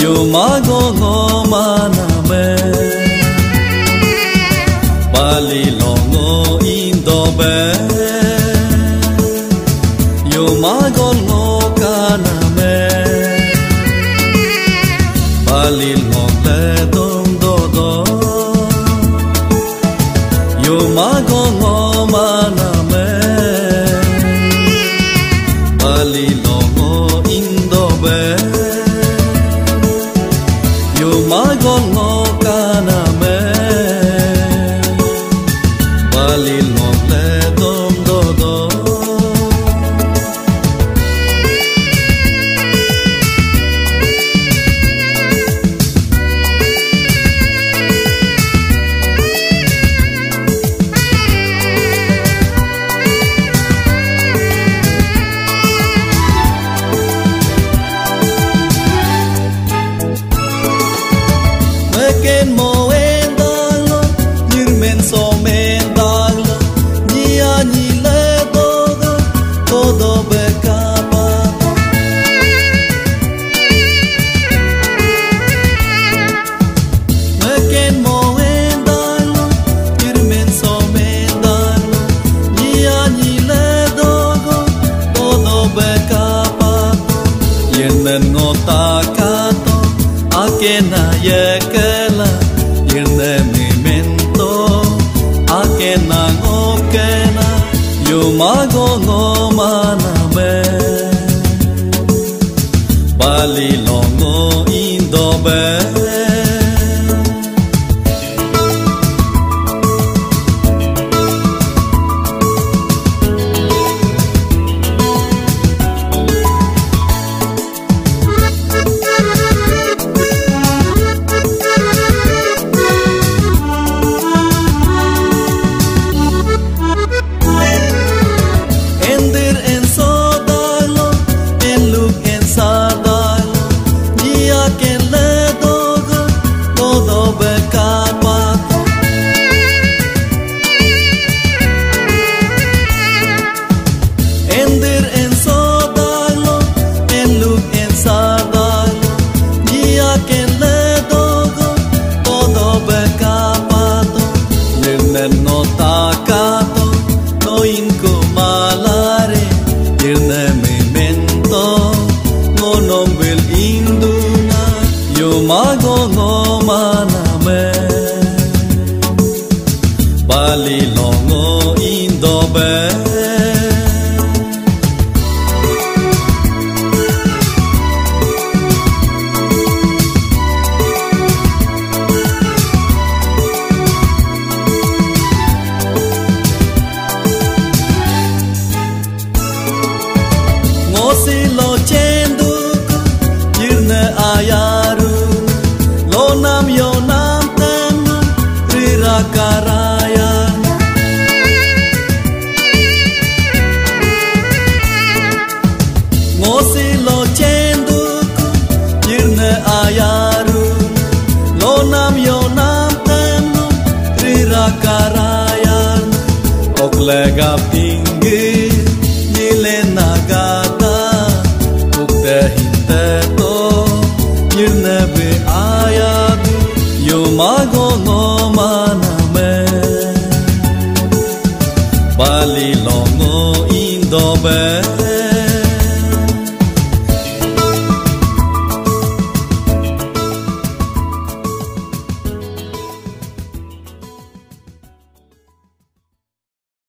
yo mago ngo maname Bali longo indobe yo mago ngo kaname Bali longle dom do do yo mago ngo maname Bali longo indobe yo mago ngo kaname Bali longle dom do do Ken mo en dalo nirmen so men dalo nia ni le todo becapa Ken mo en dalo nirmen so men dalo nia ni le todo becapa yenen ngota kato akena yekela yene memento akena ngokena yo mago ngo maname Bali longo indobe mago ngo maname Bali longo indobe ngosi lo chendu yirne ayaru Lonam yonam tenum rirakaraya Ngosi lo chenduku yirne ayaru Lonam yonam tenum rirakaraya Oklega pinggir nile nagata Ukte hinteto yirne be ayadu yo mago ngo maname Bali longo indobe